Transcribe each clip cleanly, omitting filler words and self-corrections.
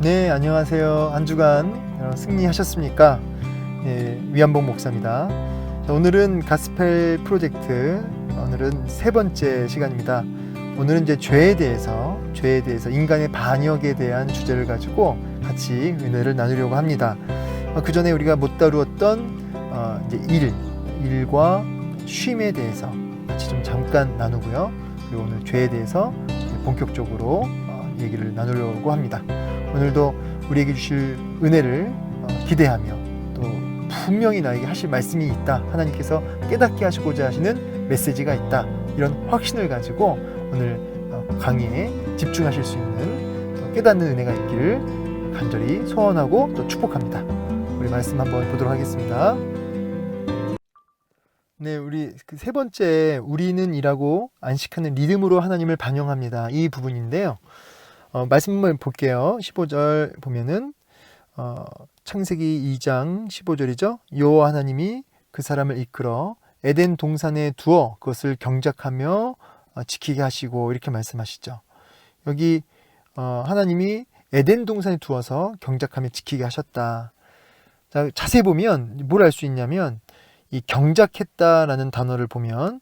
네, 안녕하세요. 한 주간 승리하셨습니까? 네, 위안복 목사입니다. 오늘은 가스펠 프로젝트, 오늘은 세 번째 시간입니다. 오늘은 이제 죄에 대해서 인간의 반역에 대한 주제를 가지고 같이 은혜를 나누려고 합니다. 그 전에 우리가 못 다루었던 이제 일과 쉼에 대해서 같이 좀 잠깐 나누고요. 그리고 오늘 죄에 대해서 본격적으로 얘기를 나누려고 합니다. 오늘도 우리에게 주실 은혜를 기대하며 또 분명히 나에게 하실 말씀이 있다, 하나님께서 깨닫게 하시고자 하시는 메시지가 있다, 이런 확신을 가지고 오늘 강의에 집중하실 수 있는 깨닫는 은혜가 있기를 간절히 소원하고 또 축복합니다. 우리 말씀 한번 보도록 하겠습니다. 네, 우리 세 번째, 우리는 일하고 안식하는 리듬으로 하나님을 반영합니다, 이 부분인데요. 말씀 한번 볼게요. 15절 보면은 창세기 2장 15절이죠. 여호와 하나님이 그 사람을 이끌어 에덴 동산에 두어 그것을 경작하며 지키게 하시고, 이렇게 말씀하시죠. 여기 하나님이 에덴 동산에 두어서 경작하며 지키게 하셨다. 자, 자세히 보면 뭘 알 수 있냐면, 이 경작했다라는 단어를 보면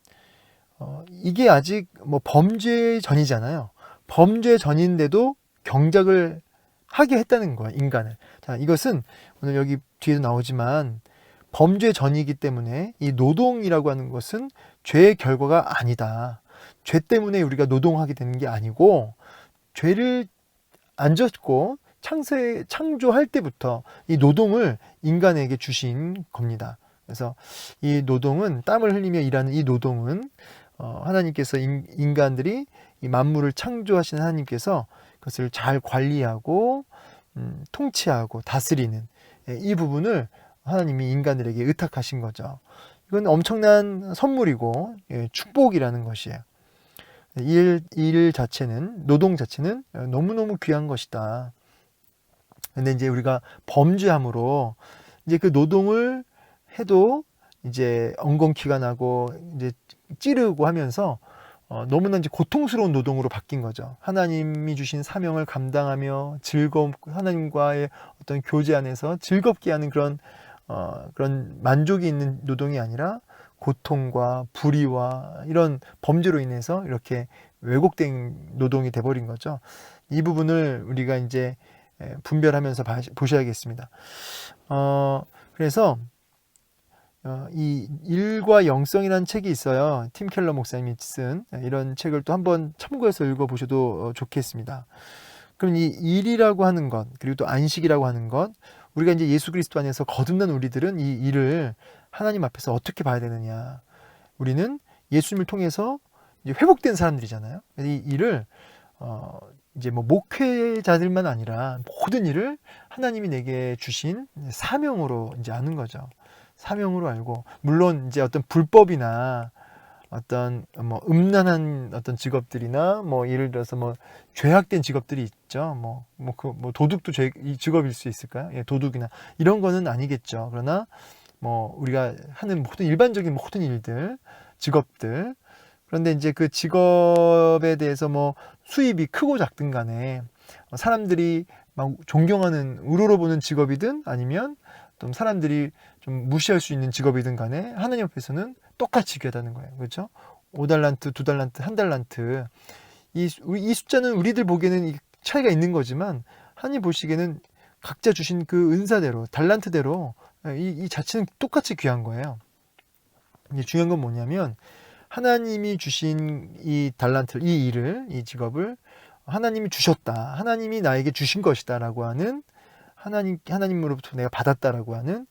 이게 아직 범죄 전이잖아요. 범죄 전인데도 경작을 하게 했다는 거야, 인간을. 자, 이것은 오늘 여기 뒤에도 나오지만 범죄 전이기 때문에 이 노동이라고 하는 것은 죄의 결과가 아니다. 죄 때문에 우리가 노동하게 되는 게 아니고, 죄를 안 졌고 창조할 때부터 이 노동을 인간에게 주신 겁니다. 그래서 이 노동은, 땀을 흘리며 일하는 이 노동은 하나님께서 인간들이 이 만물을 창조하신 하나님께서 그것을 잘 관리하고 통치하고 다스리는 이 부분을 하나님이 인간들에게 의탁하신 거죠. 이건 엄청난 선물이고 축복이라는 것이에요. 일 자체는, 노동 자체는 너무너무 귀한 것이다. 근데 이제 우리가 범죄함으로 이제 그 노동을 해도 이제 엉겅퀴가 나고 이제 찌르고 하면서 너무나 이제 고통스러운 노동으로 바뀐 거죠. 하나님이 주신 사명을 감당하며 하나님과의 어떤 교제 안에서 즐겁게 하는 그런 만족이 있는 노동이 아니라 고통과 불의와 이런 범죄로 인해서 이렇게 왜곡된 노동이 돼버린 거죠. 이 부분을 우리가 이제 분별하면서 보셔야겠습니다. 그래서 이 일과 영성이라는 책이 있어요. 팀 켈러 목사님이 쓴 이런 책을 또 한번 참고해서 읽어보셔도 좋겠습니다. 그럼 이 일이라고 하는 것, 그리고 또 안식이라고 하는 것, 우리가 이제 예수 그리스도 안에서 거듭난 우리들은 이 일을 하나님 앞에서 어떻게 봐야 되느냐. 우리는 예수님을 통해서 이제 회복된 사람들이잖아요. 이 일을 이제 목회자들만 아니라 모든 일을 하나님이 내게 주신 사명으로 이제 아는 거죠. 사명으로 알고, 물론 이제 어떤 불법이나 어떤 음란한 어떤 직업들이나 예를 들어서 죄악된 직업들이 있죠. 도둑도 직업일 수 있을까요? 예, 도둑이나 이런 거는 아니겠죠. 그러나 우리가 하는 일반적인 모든 일들, 직업들, 그런데 이제 그 직업에 대해서 수입이 크고 작든 간에 사람들이 막 존경하는, 우러러보는 직업이든 아니면 좀 사람들이 좀 무시할 수 있는 직업이든 간에 하나님 앞에서는 똑같이 귀하다는 거예요. 그렇죠? 5달란트, 2달란트, 1달란트. 이 숫자는 우리들 보기에는 차이가 있는 거지만 하나님 보시기에는 각자 주신 그 은사대로, 달란트대로 이 자체는 똑같이 귀한 거예요. 이제 중요한 건 뭐냐면, 하나님이 주신 이 달란트를, 이 일을, 이 직업을 하나님이 주셨다, 하나님이 나에게 주신 것이다 라고 하는, 하나님으로부터 내가 받았다라고 하는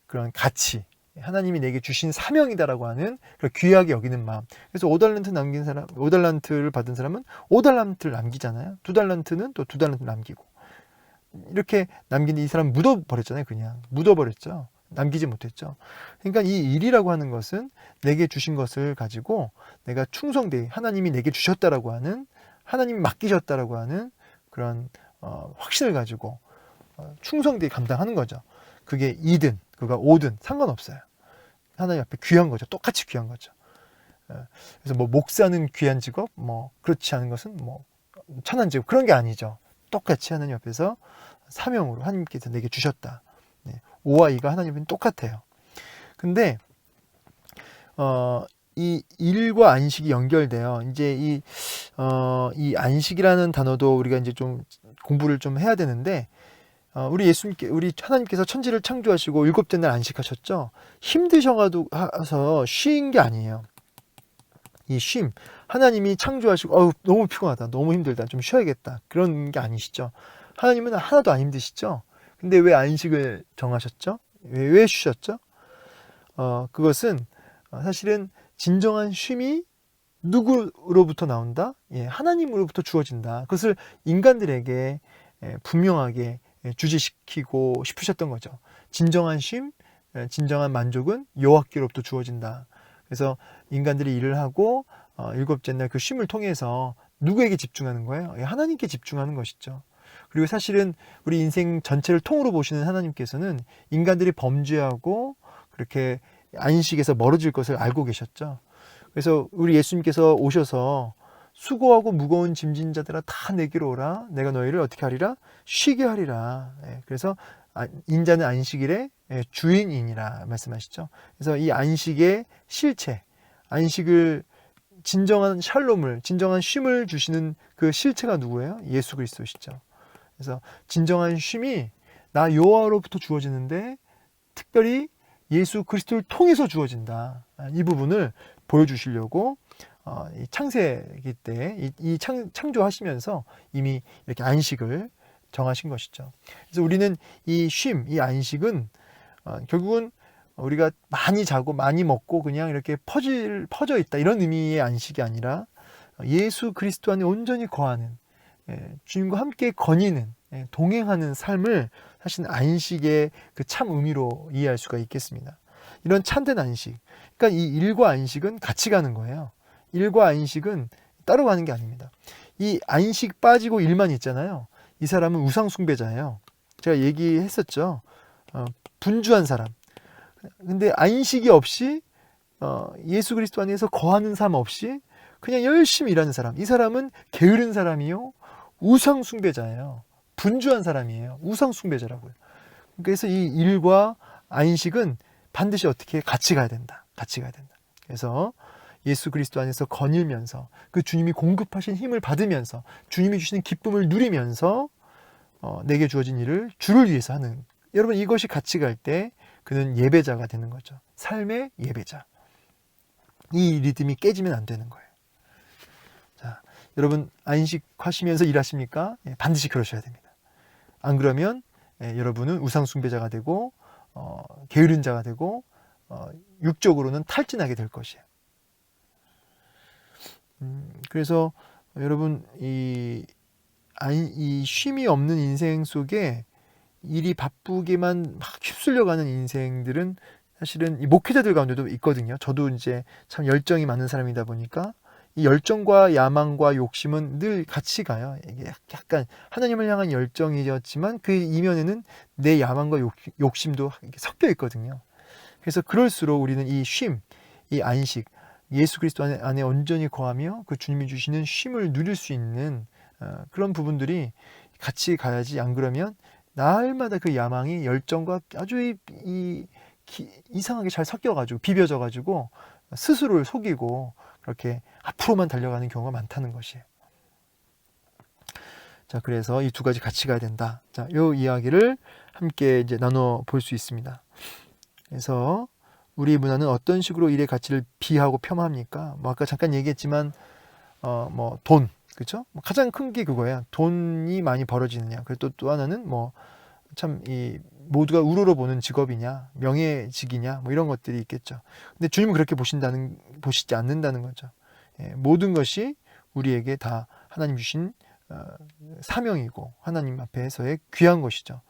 그런 가치, 하나님이 내게 주신 사명이다라고 하는 그런 귀하게 여기는 마음. 그래서 5달란트를 받은 사람은 5달란트를 남기잖아요. 2달란트는 또 2달란트 남기고, 이렇게 남긴 이 사람 묻어버렸잖아요. 그냥 묻어버렸죠. 남기지 못했죠. 그러니까 이 일이라고 하는 것은 내게 주신 것을 가지고 내가 충성되이, 하나님이 내게 주셨다라고 하는, 하나님이 맡기셨다라고 하는 그런 확신을 가지고 충성되이 감당하는 거죠. 그게 2든 그가 5든 상관없어요. 하나님 앞에 귀한 거죠. 똑같이 귀한 거죠. 그래서 목사는 귀한 직업, 그렇지 않은 것은 천한 직업, 그런 게 아니죠. 똑같이 하나님 앞에서 사명으로 하나님께서 내게 주셨다. 오와 이가 하나님은 똑같아요. 근데 이 일과 안식이 연결돼요. 이제 이 안식이라는 단어도 우리가 이제 좀 공부를 좀 해야 되는데, 우리 하나님께서 천지를 창조하시고 일곱째 날 안식하셨죠. 힘드셔서 쉰 게 아니에요. 이 쉼, 하나님이 창조하시고 너무 피곤하다, 너무 힘들다, 좀 쉬어야겠다, 그런 게 아니시죠. 하나님은 하나도 안 힘드시죠. 근데 왜 안식을 정하셨죠? 왜 쉬셨죠? 그것은 사실은 진정한 쉼이 누구로부터 나온다? 하나님으로부터 주어진다. 그것을 인간들에게 분명하게 주지시키고 싶으셨던 거죠. 진정한 쉼, 진정한 만족은 여호와께로부터 주어진다. 그래서 인간들이 일을 하고 일곱째 날 그 쉼을 통해서 누구에게 집중하는 거예요? 하나님께 집중하는 것이죠. 그리고 사실은 우리 인생 전체를 통으로 보시는 하나님께서는 인간들이 범죄하고 그렇게 안식에서 멀어질 것을 알고 계셨죠. 그래서 우리 예수님께서 오셔서 수고하고 무거운 짐진 자들아 다 내게로 오라, 내가 너희를 어떻게 하리라? 쉬게 하리라. 그래서 인자는 안식일의 주인이니라 말씀하시죠. 그래서 이 안식의 실체, 안식을 진정한 샬롬을, 진정한 쉼을 주시는 그 실체가 누구예요? 예수 그리스도시죠. 그래서 진정한 쉼이 나 여호와로부터 주어지는데 특별히 예수 그리스도를 통해서 주어진다. 이 부분을 보여주시려고 이 창세기 때 창조하시면서 이미 이렇게 안식을 정하신 것이죠. 그래서 우리는 이 쉼, 이 안식은 결국은 우리가 많이 자고 많이 먹고 그냥 이렇게 퍼져 있다, 이런 의미의 안식이 아니라 예수 그리스도 안에 온전히 거하는, 주님과 함께 거니는, 동행하는 삶을 사실 안식의 그 참 의미로 이해할 수가 있겠습니다. 이런 참된 안식, 그러니까 이 일과 안식은 같이 가는 거예요. 일과 안식은 따로 가는 게 아닙니다. 이 안식 빠지고 일만 있잖아요. 이 사람은 우상 숭배자예요. 제가 얘기했었죠. 분주한 사람. 근데 안식이 없이 예수 그리스도 안에서 거하는 삶 없이 그냥 열심히 일하는 사람, 이 사람은 게으른 사람이요, 우상 숭배자예요. 분주한 사람이에요. 우상 숭배자라고요. 그래서 이 일과 안식은 반드시 어떻게 같이 가야 된다. 같이 가야 된다. 그래서 예수 그리스도 안에서 거닐면서 그 주님이 공급하신 힘을 받으면서 주님이 주시는 기쁨을 누리면서 내게 주어진 일을 주를 위해서 하는, 여러분 이것이 같이 갈 때 그는 예배자가 되는 거죠. 삶의 예배자. 이 리듬이 깨지면 안 되는 거예요. 자, 여러분 안식하시면서 일하십니까? 반드시 그러셔야 됩니다. 안 그러면 여러분은 우상 숭배자가 되고 게으른 자가 되고 육적으로는 탈진하게 될 것이에요. 그래서 여러분 이 쉼이 없는 인생 속에 일이 바쁘게만 막 휩쓸려가는 인생들은 사실은 이 목회자들 가운데도 있거든요. 저도 이제 참 열정이 많은 사람이다 보니까 이 열정과 야망과 욕심은 늘 같이 가요. 이게 약간 하나님을 향한 열정이었지만 그 이면에는 내 야망과 욕심도 섞여 있거든요. 그래서 그럴수록 우리는 이 쉼, 이 안식, 예수 그리스도 안에 온전히 거하며 그 주님이 주시는 쉼을 누릴 수 있는 그런 부분들이 같이 가야지, 안 그러면 날마다 그 야망이 열정과 아주 이상하게 잘 섞여가지고 비벼져가지고 스스로를 속이고 그렇게 앞으로만 달려가는 경우가 많다는 것이에요. 자, 그래서 이 두 가지 같이 가야 된다. 자, 요 이야기를 함께 이제 나눠 볼 수 있습니다. 그래서 우리 문화는 어떤 식으로 일의 가치를 비하고 폄하합니까? 뭐 아까 잠깐 얘기했지만 뭐 돈, 그렇죠? 가장 큰 게 그거예요. 돈이 많이 벌어지느냐. 그리고 또 하나는 뭐 참 이 모두가 우러러 보는 직업이냐, 명예직이냐, 뭐 이런 것들이 있겠죠. 근데 주님은 그렇게 보시지 않는다는 거죠. 모든 것이 우리에게 다 하나님 주신 사명이고 하나님 앞에서의 귀한 것이죠.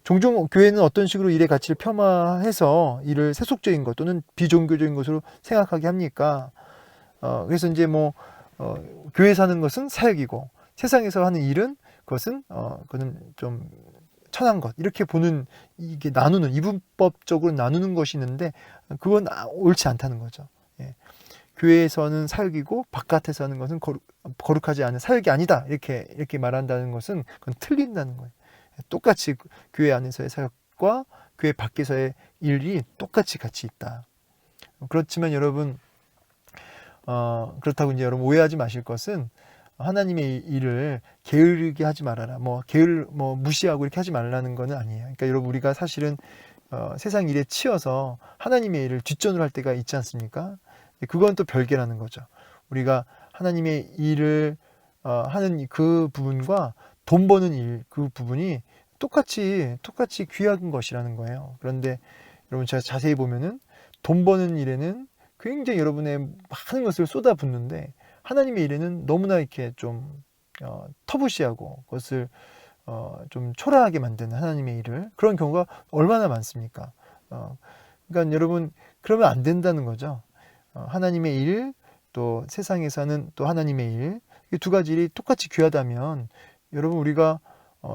종종 교회는 어떤 식으로 일의 가치를 폄하해서 이를 세속적인 것 또는 비종교적인 것으로 생각하게 합니까? 그래서 이제 뭐 교회 사는 것은 사역이고 세상에서 하는 일은 그것은 좀 천한 것, 이렇게 보는, 이게 나누는, 이분법적으로 나누는 것이 있는데 그건 옳지 않다는 거죠. 교회에서는 사역이고 바깥에서 하는 것은 거룩하지 않은 사역이 아니다. 이렇게 말한다는 것은 그건 틀린다는 거예요. 똑같이 교회 안에서의 사역과 교회 밖에서의 일이 똑같이 같이 있다. 그렇지만 여러분, 그렇다고 이제 여러분 오해하지 마실 것은 하나님의 일을 게으르게 하지 말아라. 무시하고 이렇게 하지 말라는 거는 아니에요. 그러니까 여러분, 우리가 사실은 세상 일에 치여서 하나님의 일을 뒷전으로 할 때가 있지 않습니까? 그건 또 별개라는 거죠. 우리가 하나님의 일을 하는 그 부분과 돈 버는 일, 그 부분이 똑같이 귀한 것이라는 거예요. 그런데 여러분, 제가 자세히 보면은 돈 버는 일에는 굉장히 여러분의 많은 것을 쏟아붓는데, 하나님의 일에는 너무나 이렇게 좀 터부시하고 그것을 좀 초라하게 만드는 하나님의 일을, 그런 경우가 얼마나 많습니까? 그러니까 여러분, 그러면 안 된다는 거죠. 하나님의 일, 또 세상에서 하는 또 하나님의 일, 이 두 가지 일이 똑같이 귀하다면 여러분, 우리가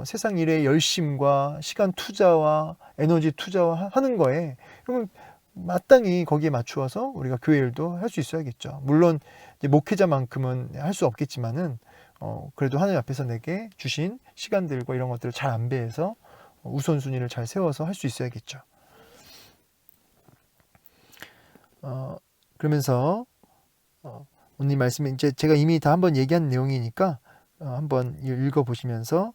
세상 일에 열심과 시간 투자와 에너지 투자와 하는 거에, 그러면 마땅히 거기에 맞추어서 우리가 교회 일도 할 수 있어야겠죠. 물론 이제 목회자만큼은 할 수 없겠지만은 그래도 하나님 앞에서 내게 주신 시간들과 이런 것들을 잘 안배해서 우선순위를 잘 세워서 할 수 있어야겠죠. 그러면서 오늘 말씀에 이제 제가 이미 다 한번 얘기한 내용이니까 한번 읽어보시면서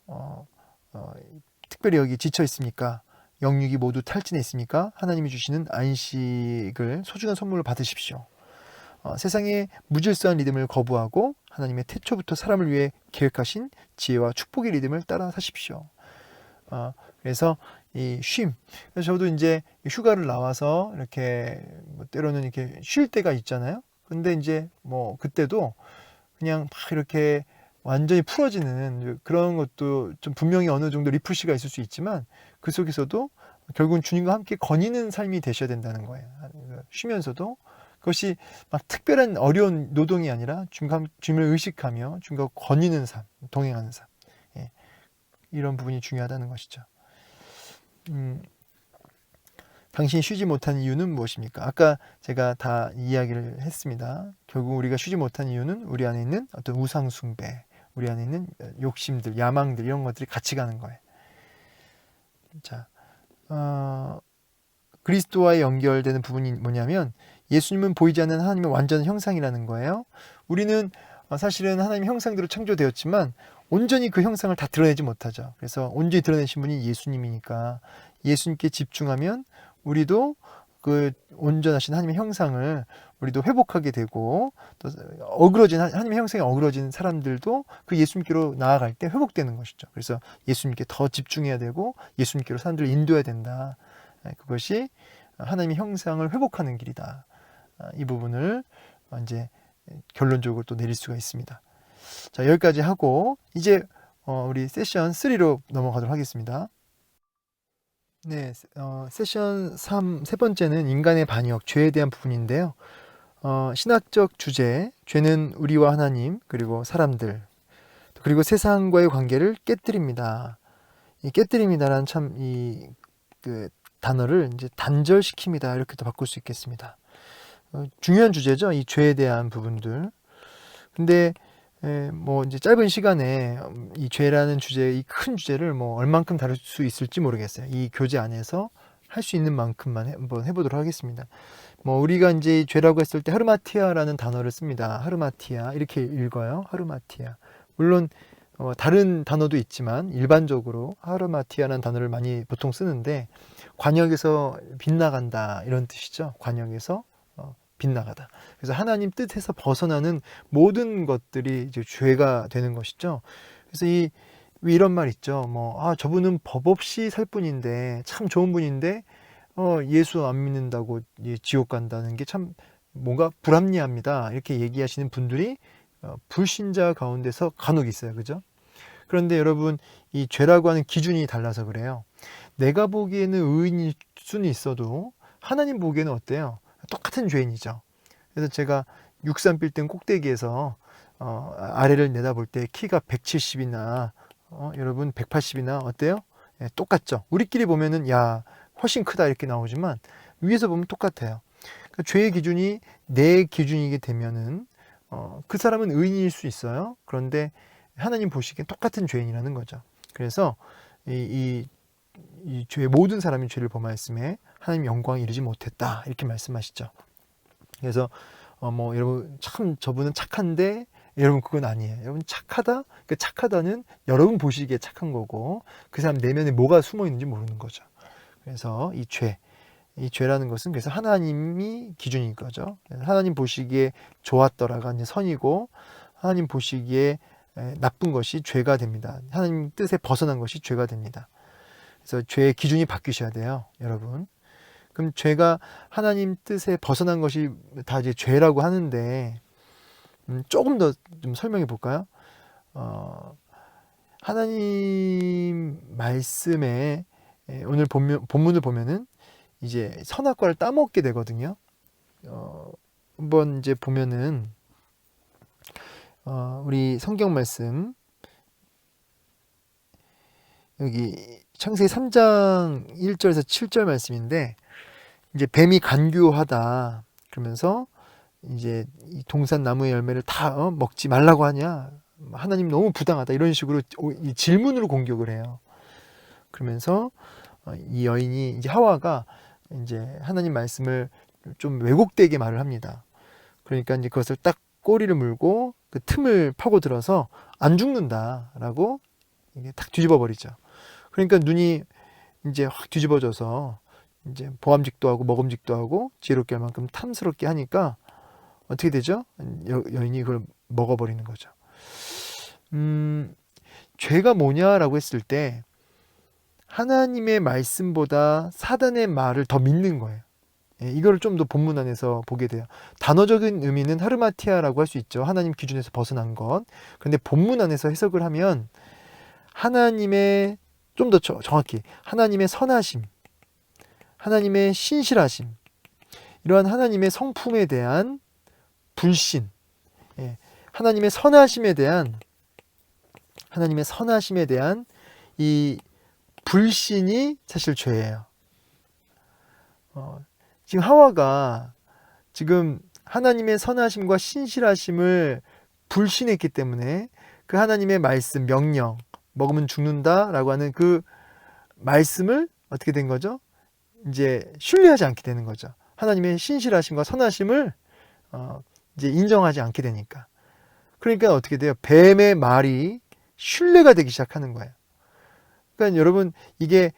특별히 여기 지쳐 있습니까? 영육이 모두 탈진해 있습니까? 하나님이 주시는 안식을 소중한 선물로 받으십시오. 세상의 무질서한 리듬을 거부하고 하나님의 태초부터 사람을 위해 계획하신 지혜와 축복의 리듬을 따라 사십시오. 그래서 이 쉼. 그래서 저도 이제 휴가를 나와서 이렇게 때로는 이렇게 쉴 때가 있잖아요. 근데 이제 그때도 그냥 막 이렇게 완전히 풀어지는 그런 것도 좀 분명히 어느 정도 리프시가 있을 수 있지만, 그 속에서도 결국은 주님과 함께 거니는 삶이 되셔야 된다는 거예요. 쉬면서도 그것이 막 특별한 어려운 노동이 아니라 주님을 의식하며 주님과 거니는 삶, 동행하는 삶. 이런 부분이 중요하다는 것이죠. 당신이 쉬지 못한 이유는 무엇입니까? 아까 제가 다 이야기를 했습니다. 결국 우리가 쉬지 못한 이유는 우리 안에 있는 어떤 우상숭배, 우리 안에 있는 욕심들, 야망들, 이런 것들이 같이 가는 거예요. 자, 그리스도와 연결되는 부분이 뭐냐면, 예수님은 보이지 않는 하나님의 완전한 형상이라는 거예요. 우리는 사실은 하나님의 형상대로 창조되었지만 온전히 그 형상을 다 드러내지 못하죠. 그래서 온전히 드러내신 분이 예수님이니까 예수님께 집중하면 우리도 그 온전하신 하나님의 형상을 우리도 회복하게 되고, 또 하나님의 형상에 어그러진 사람들도 그 예수님께로 나아갈 때 회복되는 것이죠. 그래서 예수님께 더 집중해야 되고 예수님께로 사람들을 인도해야 된다. 그것이 하나님의 형상을 회복하는 길이다. 이 부분을 이제 결론적으로 또 내릴 수가 있습니다. 자, 여기까지 하고 이제 우리 세션 3로 넘어가도록 하겠습니다. 네, 세션 3, 세 번째는 인간의 반역, 죄에 대한 부분인데요. 신학적 주제, 죄는 우리와 하나님, 그리고 사람들, 그리고 세상과의 관계를 깨뜨립니다. 이 깨뜨립니다라는 그 단어를 이제 단절시킵니다, 이렇게도 바꿀 수 있겠습니다. 중요한 주제죠, 이 죄에 대한 부분들. 근데 이제 짧은 시간에 이 죄라는 주제, 이 큰 주제를 얼만큼 다룰 수 있을지 모르겠어요. 이 교재 안에서 할 수 있는 만큼만 한번 해보도록 하겠습니다. 우리가 이제 죄라고 했을 때 하르마티아라는 단어를 씁니다. 하르마티아, 이렇게 읽어요. 하르마티아. 물론 다른 단어도 있지만 일반적으로 하르마티아라는 단어를 많이 보통 쓰는데, 관역에서 빗나간다, 이런 뜻이죠. 관역에서 빗나가다. 그래서 하나님 뜻에서 벗어나는 모든 것들이 이제 죄가 되는 것이죠. 그래서 이런 말 있죠. 저분은 법 없이 살 뿐인데, 참 좋은 분인데, 예수 안 믿는다고 지옥 간다는 게 참 뭔가 불합리합니다. 이렇게 얘기하시는 분들이 불신자 가운데서 간혹 있어요. 그죠? 그런데 여러분, 이 죄라고 하는 기준이 달라서 그래요. 내가 보기에는 의인일 수는 있어도 하나님 보기에는 어때요? 똑같은 죄인이죠. 그래서 제가 63빌딩 꼭대기에서 아래를 내다볼 때 키가 170이나 여러분 180이나 어때요? 똑같죠. 우리끼리 보면은 야, 훨씬 크다 이렇게 나오지만 위에서 보면 똑같아요. 그러니까 죄의 기준이 내 기준이게 되면은 그 사람은 의인일 수 있어요. 그런데 하나님 보시기엔 똑같은 죄인이라는 거죠. 그래서 이 죄, 모든 사람이 죄를 범하였음에 하나님 영광에 이르지 못했다, 이렇게 말씀하시죠. 그래서 뭐 여러분 참 저분은 착한데, 여러분 그건 아니에요. 여러분 착하다, 그 착하다는 여러분 보시기에 착한 거고 그 사람 내면에 뭐가 숨어 있는지 모르는 거죠. 그래서 이 죄라는 것은 그래서 하나님이 기준인 거죠. 하나님 보시기에 좋았더라가 이제 선이고, 하나님 보시기에 나쁜 것이 죄가 됩니다. 하나님 뜻에 벗어난 것이 죄가 됩니다. 그래서 죄의 기준이 바뀌셔야 돼요, 여러분. 그럼 죄가 하나님 뜻에 벗어난 것이 다 이제 죄라고 하는데, 조금 더 좀 설명해 볼까요? 하나님 말씀에 오늘 본문을 보면은 이제 선악과를 따먹게 되거든요. 한번 이제 보면은 우리 성경 말씀 여기 창세기 3장 1절에서 7절 말씀인데, 이제 뱀이 간교하다 그러면서 이제 이 동산 나무의 열매를 다 먹지 말라고 하냐, 하나님 너무 부당하다, 이런 식으로 이 질문으로 공격을 해요. 그러면서 이 여인이 이제 하와가 이제 하나님 말씀을 좀 왜곡되게 말을 합니다. 그러니까 이제 그것을 딱 꼬리를 물고 그 틈을 파고들어서 안 죽는다라고 이게 탁 뒤집어 버리죠. 그러니까 눈이 이제 확 뒤집어져서 이제 보암직도 하고 먹음직도 하고 지혜롭게 할 만큼 탐스럽게 하니까 어떻게 되죠? 여인이 그걸 먹어버리는 거죠. 죄가 뭐냐라고 했을 때 하나님의 말씀보다 사단의 말을 더 믿는 거예요. 이걸 좀 더 본문 안에서 보게 돼요. 단어적인 의미는 하르마티아라고 할 수 있죠. 하나님 기준에서 벗어난 것. 그런데 본문 안에서 해석을 하면 하나님의, 좀 더 정확히 하나님의 선하심, 하나님의 신실하심, 이러한 하나님의 성품에 대한 불신, 하나님의 선하심에 대한 이 불신이 사실 죄예요. 지금 하와가 지금 하나님의 선하심과 신실하심을 불신했기 때문에 그 하나님의 말씀, 명령, 먹으면 죽는다라고 하는 그 말씀을 어떻게 된 거죠? 이제 신뢰하지 않게 되는 거죠. 하나님의 신실하심과 선하심을 이제 인정하지 않게 되니까. 그러니까 어떻게 돼요? 뱀의 말이 신뢰가 되기 시작하는 거예요. 그러니까 여러분, 이게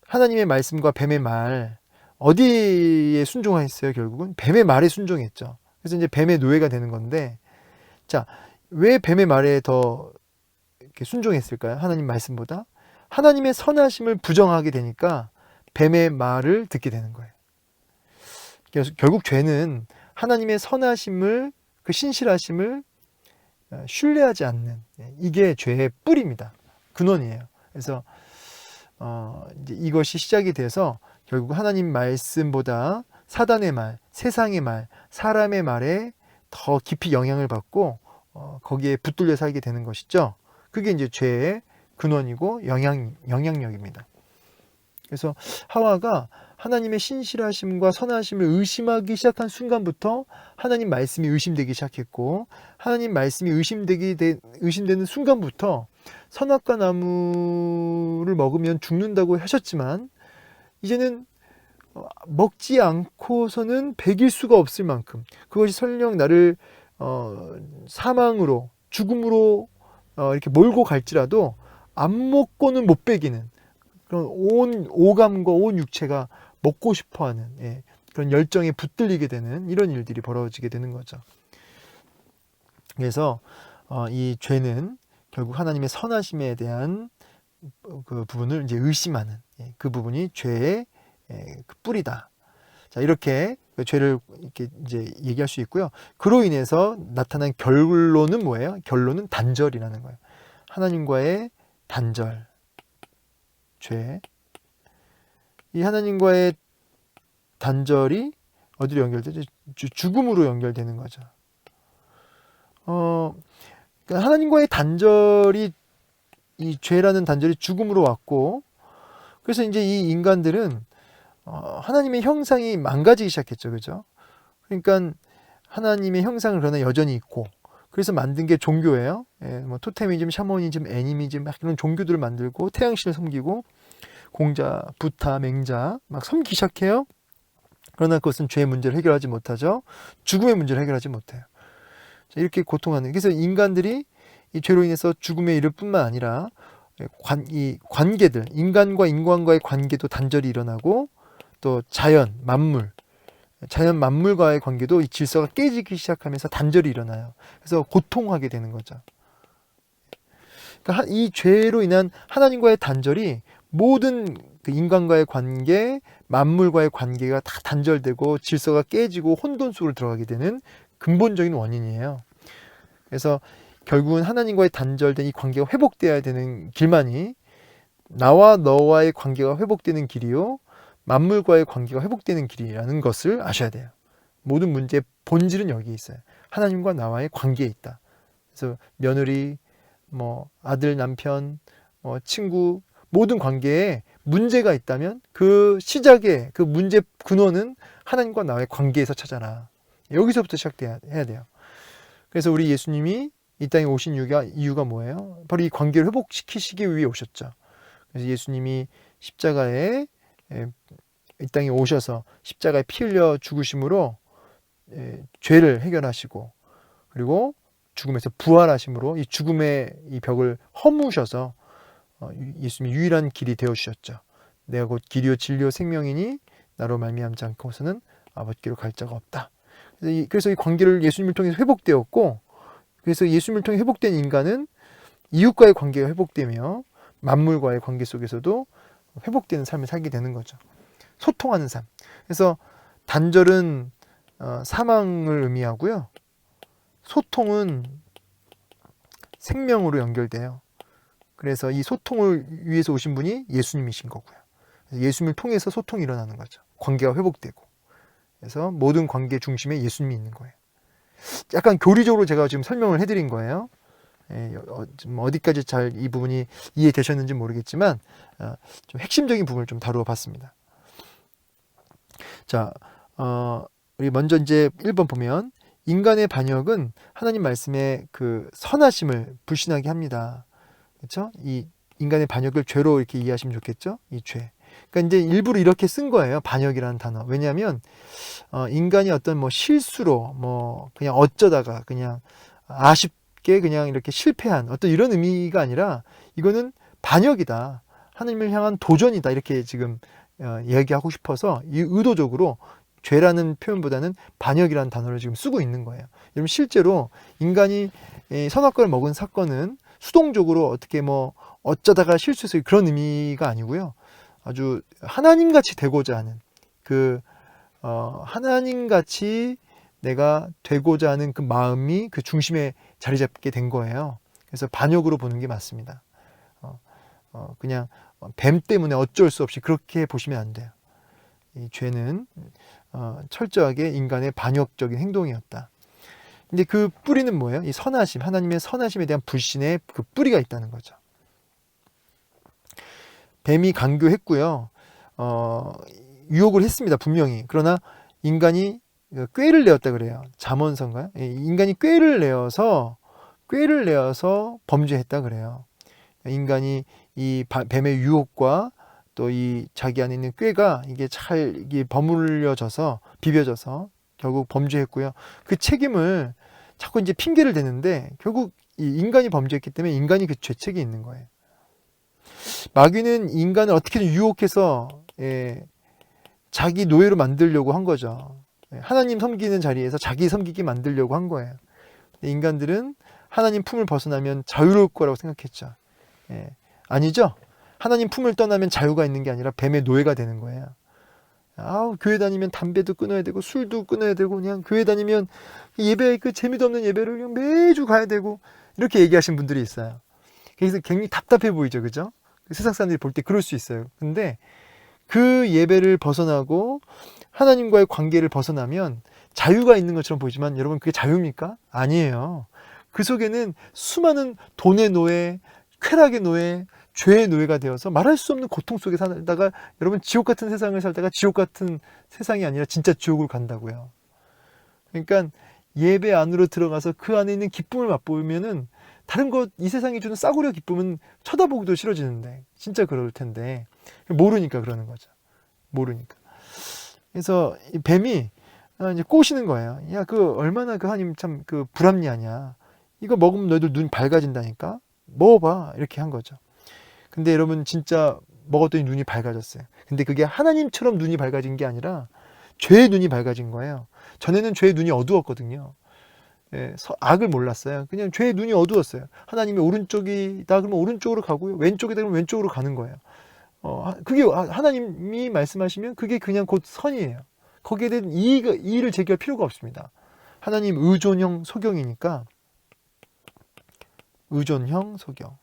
하나님의 말씀과 뱀의 말, 어디에 순종했어요? 결국은 뱀의 말에 순종했죠. 그래서 이제 뱀의 노예가 되는 건데, 자, 왜 뱀의 말에 더 이렇게 순종했을까요? 하나님 말씀보다 하나님의 선하심을 부정하게 되니까 뱀의 말을 듣게 되는 거예요. 그래서 결국 죄는 하나님의 선하심을, 그 신실하심을 신뢰하지 않는, 이게 죄의 뿌리입니다. 근원이에요. 그래서 이제 이것이 시작이 돼서 결국 하나님 말씀보다 사단의 말, 세상의 말, 사람의 말에 더 깊이 영향을 받고 거기에 붙들려 살게 되는 것이죠. 그게 이제 죄의 근원이고 영향력입니다. 그래서 하와가 하나님의 신실하심과 선하심을 의심하기 시작한 순간부터 하나님 말씀이 의심되기 시작했고, 하나님 말씀이 의심되는 순간부터 선악과 나무를 먹으면 죽는다고 하셨지만 이제는 먹지 않고서는 배길 수가 없을 만큼, 그것이 설령 나를 사망으로, 죽음으로 이렇게 몰고 갈지라도 안 먹고는 못 배기는 그런 온 오감과 온 육체가 먹고 싶어하는, 그런 열정에 붙들리게 되는 이런 일들이 벌어지게 되는 거죠. 그래서 이 죄는 결국 하나님의 선하심에 대한 그 부분을 이제 의심하는, 그 부분이 죄의 그 뿌리다. 자, 이렇게 그 죄를 이렇게 이제 얘기할 수 있고요. 그로 인해서 나타난 결론은 뭐예요? 결론은 단절이라는 거예요. 하나님과의 단절, 죄. 이 하나님과의 단절이 어디로 연결되죠? 죽음으로 연결되는 거죠. 그러니까 하나님과의 단절이, 이 죄라는 단절이 죽음으로 왔고, 그래서 이제 이 인간들은 하나님의 형상이 망가지기 시작했죠. 그죠? 그러니까 하나님의 형상을 그러나 여전히 있고, 그래서 만든 게 종교예요. 뭐 토테미즘, 샤머니즘, 애니미즘 막 이런 종교들을 만들고 태양신을 섬기고 공자, 부타, 맹자 막 섬기기 시작해요. 그러나 그것은 죄의 문제를 해결하지 못하죠. 죽음의 문제를 해결하지 못해요. 이렇게 고통하는. 그래서 인간들이 이 죄로 인해서 죽음에 이를 뿐만 아니라 이 관계들, 인간과 인간과의 관계도 단절이 일어나고, 또 자연, 만물과의 관계도 이 질서가 깨지기 시작하면서 단절이 일어나요. 그래서 고통하게 되는 거죠. 그러니까 이 죄로 인한 하나님과의 단절이 모든 그 인간과의 관계, 만물과의 관계가 다 단절되고 질서가 깨지고 혼돈 속으로 들어가게 되는 근본적인 원인이에요. 그래서 결국은 하나님과의 단절된 이 관계가 회복되어야 되는 길만이 나와 너와의 관계가 회복되는 길이요, 만물과의 관계가 회복되는 길이라는 것을 아셔야 돼요. 모든 문제의 본질은 여기에 있어요. 하나님과 나와의 관계에 있다. 그래서 며느리, 뭐 아들, 남편, 친구, 모든 관계에 문제가 있다면 그 시작의 그 문제 근원은 하나님과 나와의 관계에서 찾아라. 여기서부터 시작해야 돼요. 그래서 우리 예수님이 이 땅에 오신 이유가 뭐예요? 바로 이 관계를 회복시키시기 위해 오셨죠. 그래서 예수님이 십자가에 이 땅에 오셔서 십자가에 피 흘려 죽으심으로 죄를 해결하시고, 그리고 죽음에서 부활하심으로 이 죽음의 이 벽을 허무셔서 예수님이 유일한 길이 되어주셨죠. 내가 곧 길이요 진리요 생명이니 나로 말미암지 않고서는 아버지께로 갈 자가 없다. 그래서 이 관계를 예수님을 통해서 회복되었고, 그래서 예수님을 통해 회복된 인간은 이웃과의 관계가 회복되며 만물과의 관계 속에서도 회복되는 삶을 살게 되는 거죠. 소통하는 삶. 그래서 단절은 사망을 의미하고요, 소통은 생명으로 연결돼요. 그래서 이 소통을 위해서 오신 분이 예수님이신 거고요. 예수님을 통해서 소통이 일어나는 거죠. 관계가 회복되고. 그래서 모든 관계 중심에 예수님이 있는 거예요. 약간 교리적으로 제가 지금 설명을 해드린 거예요. 어디까지 잘 이 부분이 이해되셨는지 모르겠지만 좀 핵심적인 부분을 좀 다루어 봤습니다. 자, 우리 먼저 이제 1번 보면, 인간의 반역은 하나님 말씀의 그 선하심을 불신하게 합니다. 그렇죠? 이 인간의 반역을 죄로 이렇게 이해하시면 좋겠죠? 이 죄. 그러니까 이제 일부러 이렇게 쓴 거예요. 반역이라는 단어. 왜냐하면 인간이 어떤 뭐 실수로 뭐 그냥 어쩌다가 그냥 아쉽게 그냥 이렇게 실패한 어떤 이런 의미가 아니라, 이거는 반역이다, 하나님을 향한 도전이다, 이렇게 지금 얘기하고 싶어서 이 의도적으로 죄라는 표현보다는 반역이라는 단어를 지금 쓰고 있는 거예요. 여러분, 실제로 인간이 선악과를 먹은 사건은 수동적으로 어떻게 뭐 어쩌다가 실수해서 그런 의미가 아니고요, 아주 하나님같이 되고자 하는 하나님같이 내가 되고자 하는 그 마음이 그 중심에 자리 잡게 된 거예요. 그래서 반역으로 보는 게 맞습니다. 그냥 뱀 때문에 어쩔 수 없이 그렇게 보시면 안 돼요. 이 죄는 철저하게 인간의 반역적인 행동이었다. 근데 그 뿌리는 뭐예요? 이 선하심, 하나님의 선하심에 대한 불신의 그 뿌리가 있다는 거죠. 뱀이 강교했고요, 유혹을 했습니다, 분명히. 그러나 인간이 꾀를 내었다 그래요. 잠언서인가요? 인간이 꾀를 내어서 범죄했다 그래요. 인간이 이 뱀의 유혹과 또 이 자기 안에 있는 꾀가 이게 버무려져서 비벼져서 결국 범죄했고요. 그 책임을 자꾸 이제 핑계를 대는데, 결국 이 인간이 범죄했기 때문에 인간이 그 죄책이 있는 거예요. 마귀는 인간을 어떻게든 유혹해서 자기 노예로 만들려고 한 거죠. 하나님 섬기는 자리에서 자기 섬기게 만들려고 한 거예요. 인간들은 하나님 품을 벗어나면 자유로울 거라고 생각했죠. 아니죠? 하나님 품을 떠나면 자유가 있는 게 아니라 뱀의 노예가 되는 거예요. 교회 다니면 담배도 끊어야 되고 술도 끊어야 되고, 그냥 교회 다니면 예배, 그 재미도 없는 예배를 그냥 매주 가야 되고, 이렇게 얘기하신 분들이 있어요. 그래서 굉장히 답답해 보이죠, 그죠? 세상 사람들이 볼 때 그럴 수 있어요. 근데 그 예배를 벗어나고 하나님과의 관계를 벗어나면 자유가 있는 것처럼 보이지만, 여러분, 그게 자유입니까? 아니에요. 그 속에는 수많은 돈의 노예, 쾌락의 노예, 죄의 노예가 되어서 말할 수 없는 고통 속에 살다가, 여러분, 지옥 같은 세상을 살다가 지옥 같은 세상이 아니라 진짜 지옥을 간다고요. 그러니까 예배 안으로 들어가서 그 안에 있는 기쁨을 맛보면은 다른 것, 이 세상이 주는 싸구려 기쁨은 쳐다보기도 싫어지는데, 진짜 그럴 텐데, 모르니까 그러는 거죠. 모르니까. 그래서 이 뱀이 이제 꼬시는 거예요. 야, 그 얼마나 그 하나님 참 그 불합리하냐. 이거 먹으면 너희들 눈 밝아진다니까? 먹어봐. 이렇게 한 거죠. 근데 여러분 진짜 먹었더니 눈이 밝아졌어요. 근데 그게 하나님처럼 눈이 밝아진 게 아니라 죄의 눈이 밝아진 거예요. 전에는 죄의 눈이 어두웠거든요. 예, 악을 몰랐어요. 그냥 죄의 눈이 어두웠어요. 하나님의 오른쪽이다 그러면 오른쪽으로 가고요. 왼쪽이다 그러면 왼쪽으로 가는 거예요. 그게 하나님이 말씀하시면 그게 그냥 곧 선이에요. 거기에 대한 이의를 제기할 필요가 없습니다. 하나님 의존형 소경이니까 의존형 소경.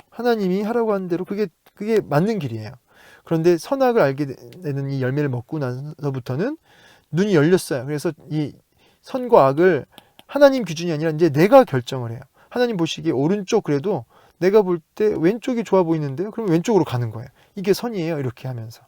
하나님이 하라고 하는 대로 그게 맞는 길이에요. 그런데 선악을 알게 되는 이 열매를 먹고 나서부터는 눈이 열렸어요. 그래서 이 선과 악을 하나님 기준이 아니라 이제 내가 결정을 해요. 하나님 보시기에 오른쪽 그래도 내가 볼 때 왼쪽이 좋아 보이는데요. 그럼 왼쪽으로 가는 거예요. 이게 선이에요. 이렇게 하면서.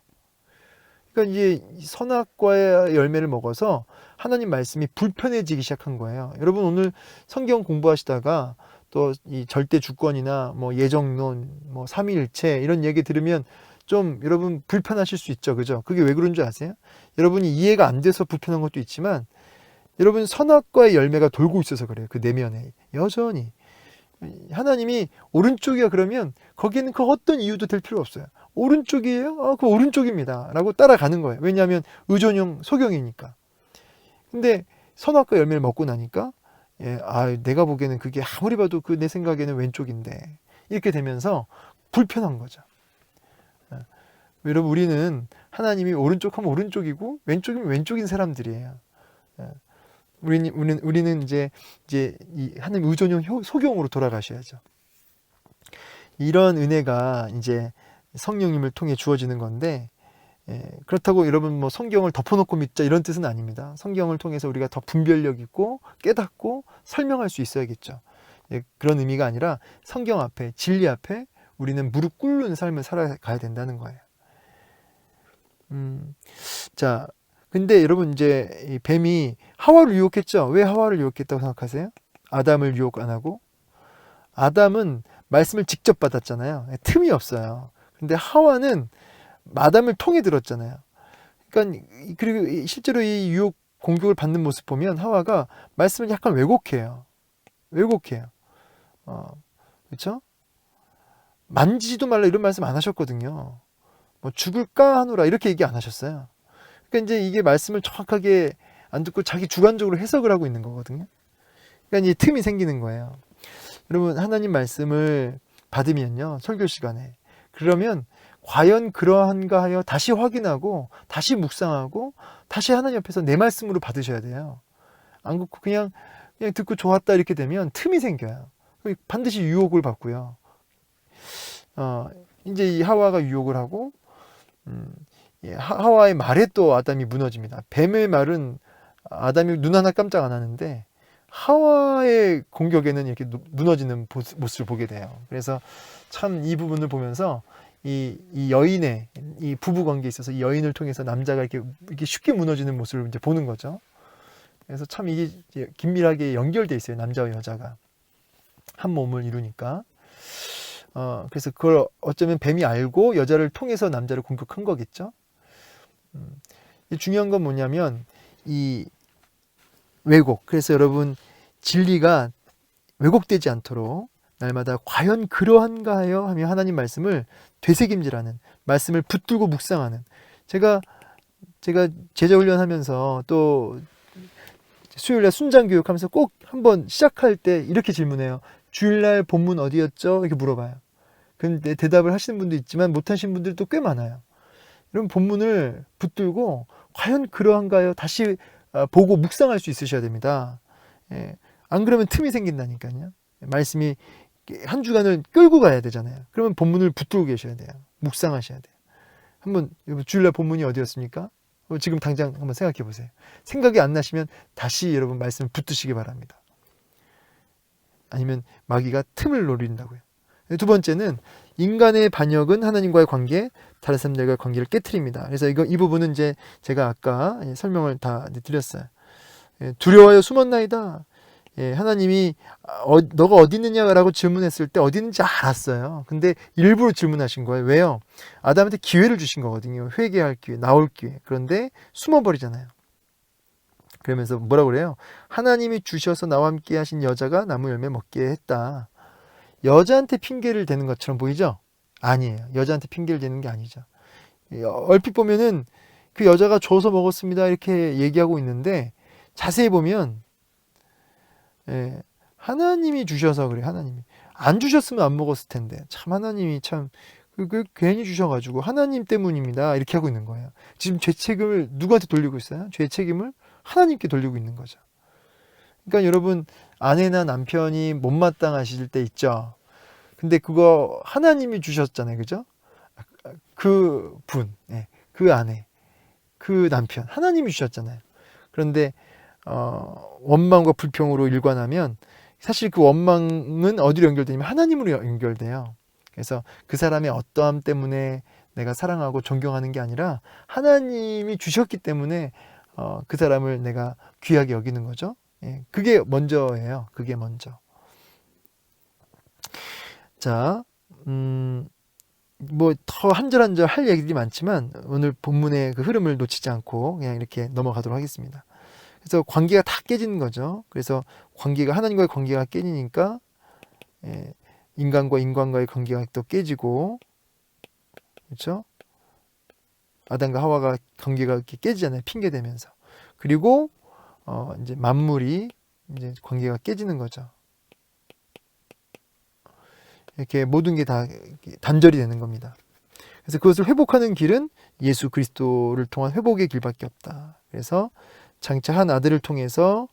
그러니까 이제 선악과의 열매를 먹어서 하나님 말씀이 불편해지기 시작한 거예요. 여러분 오늘 성경 공부하시다가 또 이 절대 주권이나 뭐 예정론, 뭐 삼위일체 이런 얘기 들으면 좀 여러분 불편하실 수 있죠. 그죠? 그게 왜 그런 줄 아세요? 여러분이 이해가 안 돼서 불편한 것도 있지만 여러분 선악과의 열매가 돌고 있어서 그래요. 그 내면에 여전히 하나님이 오른쪽이야 그러면 거기에는 그 어떤 이유도 될 필요 없어요. 오른쪽이에요? 그 오른쪽입니다. 라고 따라가는 거예요. 왜냐하면 의존형 소경이니까. 근데 선악과 열매를 먹고 나니까 내가 보기에는 그게 아무리 봐도 그 내 생각에는 왼쪽인데 이렇게 되면서 불편한 거죠. 여러분 우리는 하나님이 오른쪽 하면 오른쪽이고 왼쪽이면 왼쪽인 사람들이에요. 우리는 이제 이 하나님 의존형 소경으로 돌아가셔야죠. 이런 은혜가 이제 성령님을 통해 주어지는 건데 그렇다고 여러분 뭐 성경을 덮어놓고 믿자 이런 뜻은 아닙니다. 성경을 통해서 우리가 더 분별력 있고 깨닫고 설명할 수 있어야겠죠. 그런 의미가 아니라 성경 앞에 진리 앞에 우리는 무릎 꿇는 삶을 살아가야 된다는 거예요. 자, 근데 여러분 이제 이 뱀이 하와를 유혹했죠. 왜 하와를 유혹했다고 생각하세요? 아담을 유혹 안 하고? 아담은 말씀을 직접 받았잖아요. 틈이 없어요. 근데 하와는 아담을 통해 들었잖아요. 그러니까 그리고 실제로 이 유혹 공격을 받는 모습 보면 하와가 말씀을 약간 왜곡해요. 그렇죠? 만지지도 말라 이런 말씀 안 하셨거든요. 뭐 죽을까 하노라 이렇게 얘기 안 하셨어요. 그러니까 이제 이게 말씀을 정확하게 안 듣고 자기 주관적으로 해석을 하고 있는 거거든요. 그러니까 이제 틈이 생기는 거예요. 여러분 하나님 말씀을 받으면요 설교 시간에 그러면 과연 그러한가 하여 다시 확인하고 다시 묵상하고 다시 하나님 앞에서 내 말씀으로 받으셔야 돼요. 안 그렇고 그냥 듣고 좋았다 이렇게 되면 틈이 생겨요. 반드시 유혹을 받고요. 이제 이 하와가 유혹을 하고 하와의 말에 또 아담이 무너집니다. 뱀의 말은 아담이 눈 하나 깜짝 안 하는데 하와의 공격에는 이렇게 무너지는 모습을 보게 돼요. 그래서 참 이 부분을 보면서 이 여인의 이 부부 관계에 있어서 이 여인을 통해서 남자가 이렇게 쉽게 무너지는 모습을 이제 보는 거죠. 그래서 참 이게 긴밀하게 연결돼 있어요. 남자와 여자가 한 몸을 이루니까. 그래서 그걸 어쩌면 뱀이 알고 여자를 통해서 남자를 공격한 거겠죠. 중요한 건 뭐냐면 이 왜곡. 그래서 여러분 진리가 왜곡되지 않도록 날마다 과연 그러한가 하여 하며 하나님 말씀을 되새김질하는 말씀을 붙들고 묵상하는 제가 제자 훈련하면서 또 수요일날 순장 교육하면서 꼭 한번 시작할 때 이렇게 질문해요. 주일날 본문 어디였죠? 이렇게 물어봐요. 근데 대답을 하시는 분도 있지만 못하신 분들도 꽤 많아요. 이런 본문을 붙들고 과연 그러한가요? 다시 보고 묵상할 수 있으셔야 됩니다. 안 그러면 틈이 생긴다니까요. 말씀이 한 주간을 끌고 가야 되잖아요. 그러면 본문을 붙들고 계셔야 돼요. 묵상하셔야 돼요. 한번 주일날 본문이 어디였습니까? 지금 당장 한번 생각해 보세요. 생각이 안 나시면 다시 여러분 말씀을 붙드시기 바랍니다. 아니면 마귀가 틈을 노린다고요. 두 번째는 인간의 반역은 하나님과의 관계, 다른 사람들과의 관계를 깨트립니다. 그래서 이 부분은 이제 제가 아까 설명을 다 드렸어요. 두려워하여 숨었나이다. 하나님이 너가 어디 있느냐라고 질문했을 때 어디 있는지 알았어요. 근데 일부러 질문하신 거예요. 왜요? 아담한테 기회를 주신 거거든요. 회개할 기회, 나올 기회. 그런데 숨어버리잖아요. 그러면서 뭐라고 그래요? 하나님이 주셔서 나와 함께 하신 여자가 나무 열매 먹게 했다. 여자한테 핑계를 대는 것처럼 보이죠? 아니에요. 여자한테 핑계를 대는 게 아니죠. 얼핏 보면은 그 여자가 줘서 먹었습니다 이렇게 얘기하고 있는데 자세히 보면 하나님이 주셔서 그래. 하나님이 안 주셨으면 안 먹었을 텐데 참 하나님이 참 괜히 주셔가지고 하나님 때문입니다 이렇게 하고 있는 거예요. 지금 죄 책임을 누구한테 돌리고 있어요? 죄 책임을 하나님께 돌리고 있는 거죠. 그러니까 여러분 아내나 남편이 못마땅하실 때 있죠. 근데 그거 하나님이 주셨잖아요, 그죠? 그 분, 그 아내, 그 남편 하나님이 주셨잖아요. 그런데 원망과 불평으로 일관하면 사실 그 원망은 어디로 연결되냐면 하나님으로 연결돼요. 그래서 그 사람의 어떠함 때문에 내가 사랑하고 존경하는 게 아니라 하나님이 주셨기 때문에 그 사람을 내가 귀하게 여기는 거죠. 그게 먼저예요. 그게 먼저. 자, 뭐 더 한 절 한 절 할 얘기들이 많지만 오늘 본문의 그 흐름을 놓치지 않고 그냥 이렇게 넘어가도록 하겠습니다. 그래서 관계가 다 깨지는 거죠. 그래서 관계가 하나님과의 관계가 깨지니까 인간과 인간과의 관계가 또 깨지고, 그렇죠? 아담과 하와가 관계가 이렇게 깨지잖아요. 핑계 대면서. 그리고 이제 만물이 이제 관계가 깨지는 거죠. 이렇게 모든 게 다 단절이 되는 겁니다. 그래서 그것을 회복하는 길은 예수 그리스도를 통한 회복의 길밖에 없다. 그래서 장차 한 아들을 통해서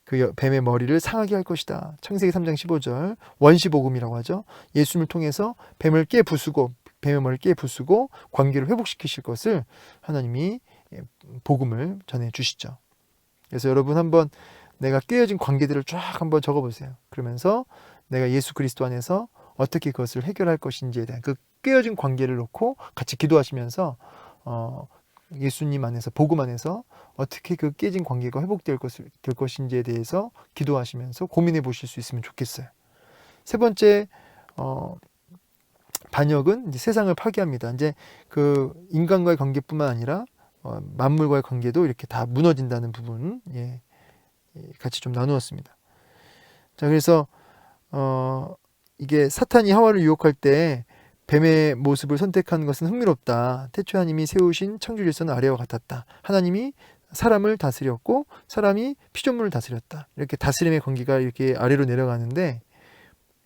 그 뱀의 머리를 상하게 할 것이다. 창세기 3장 15절 원시복음이라고 하죠. 예수님을 통해서 뱀을 깨부수고 뱀의 머리를 깨부수고 관계를 회복시키실 것을 하나님이 복음을 전해 주시죠. 그래서 여러분 한번 내가 깨어진 관계들을 쫙 한번 적어보세요. 그러면서 내가 예수 그리스도 안에서 어떻게 그것을 해결할 것인지에 대한 그 깨어진 관계를 놓고 같이 기도하시면서 예수님 안에서 복음 안에서 어떻게 그 깨진 관계가 회복될 것인지에 대해서 기도하시면서 고민해 보실 수 있으면 좋겠어요. 세 번째 반역은 이제 세상을 파괴합니다. 이제 그 인간과의 관계뿐만 아니라 만물과의 관계도 이렇게 다 무너진다는 부분 같이 좀 나누었습니다. 자, 그래서 이게 사탄이 하와를 유혹할 때 뱀의 모습을 선택한 것은 흥미롭다. 태초에 하나님이 세우신 창조 질서는 아래와 같았다. 하나님이 사람을 다스렸고 사람이 피조물을 다스렸다. 이렇게 다스림의 관계가 이렇게 아래로 내려가는데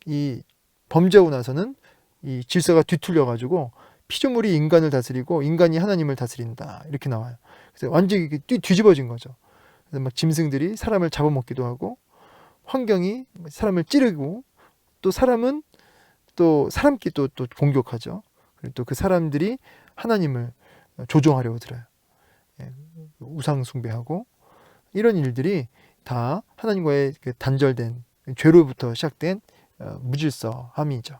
이 범죄하고 나서는 이 질서가 뒤틀려 가지고 피조물이 인간을 다스리고 인간이 하나님을 다스린다. 이렇게 나와요. 그래서 완전히 뒤집어진 거죠. 그래서 막 짐승들이 사람을 잡아먹기도 하고 환경이 사람을 찌르고 또 사람은 또 사람끼리 또 공격하죠. 그리고 또 그 사람들이 하나님을 조종하려고 들어요. 우상 숭배하고 이런 일들이 다 하나님과의 그 단절된 죄로부터 시작된 무질서함이죠.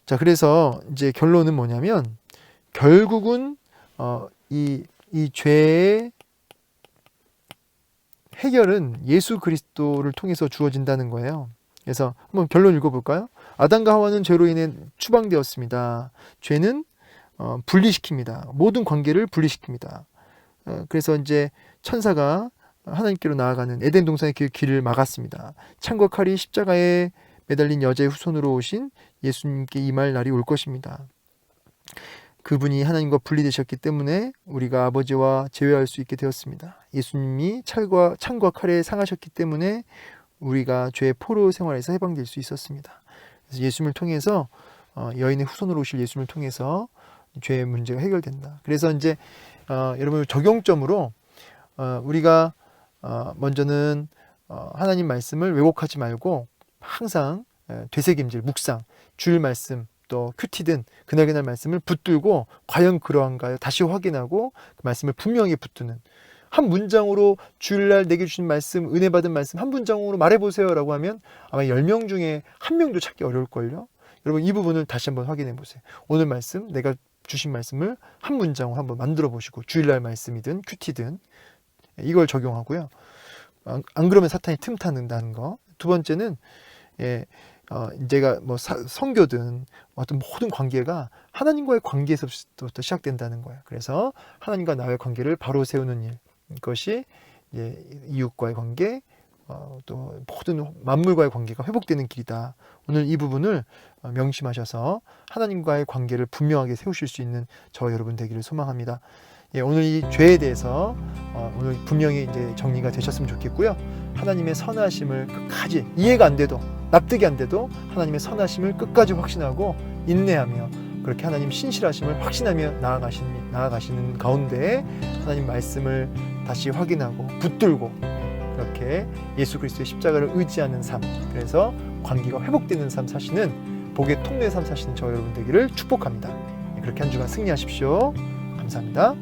자, 그래서 이제 결론은 뭐냐면 결국은 이 죄의 해결은 예수 그리스도를 통해서 주어진다는 거예요. 그래서 한번 결론 읽어볼까요? 아담과 하와는 죄로 인해 추방되었습니다. 죄는 분리시킵니다. 모든 관계를 분리시킵니다. 그래서 이제 천사가 하나님께로 나아가는 에덴 동산의 그 길을 막았습니다. 창과 칼이 십자가에 매달린 여자의 후손으로 오신 예수님께 임할 날이 올 것입니다. 그분이 하나님과 분리되셨기 때문에 우리가 아버지와 제외할 수 있게 되었습니다. 예수님이 창과 칼에 상하셨기 때문에 우리가 죄의 포로 생활에서 해방될 수 있었습니다. 그래서 예수님을 통해서 여인의 후손으로 오실 예수님을 통해서 죄의 문제가 해결된다. 그래서 이제 여러분 적용점으로 우리가 먼저는 하나님 말씀을 왜곡하지 말고 항상 되새김질, 묵상, 주일 말씀 또 큐티든 그날 말씀을 붙들고 과연 그러한가요? 다시 확인하고 그 말씀을 분명히 붙드는 한 문장으로 주일날 내게 주신 말씀, 은혜 받은 말씀 한 문장으로 말해보세요 라고 하면 아마 10명 중에 1명도 찾기 어려울걸요. 여러분 이 부분을 다시 한번 확인해 보세요. 오늘 말씀 내가 주신 말씀을 한 문장으로 한번 만들어 보시고, 주일날 말씀이든 큐티든 이걸 적용하고요. 안 그러면 사탄이 틈타는다는 거. 두 번째는 이제가 뭐 성교든 어떤 모든 관계가 하나님과의 관계에서부터 시작된다는 거예요. 그래서 하나님과 나의 관계를 바로 세우는 일, 이것이 이웃과의 관계, 또 모든 만물과의 관계가 회복되는 길이다. 오늘 이 부분을 명심하셔서 하나님과의 관계를 분명하게 세우실 수 있는 저와 여러분 되기를 소망합니다. 오늘 이 죄에 대해서 오늘 분명히 이제 정리가 되셨으면 좋겠고요. 하나님의 선하심을 끝까지, 이해가 안 돼도, 납득이 안 돼도 하나님의 선하심을 끝까지 확신하고 인내하며, 그렇게 하나님 신실하심을 확신하며 나아가시는 가운데 하나님 말씀을 다시 확인하고 붙들고, 그렇게 예수 그리스도의 십자가를 의지하는 삶, 그래서 관계가 회복되는 삶 사시는, 복의 통로의 삶 사시는 저 여러분 되기를 축복합니다. 그렇게 한 주간 승리하십시오. 감사합니다.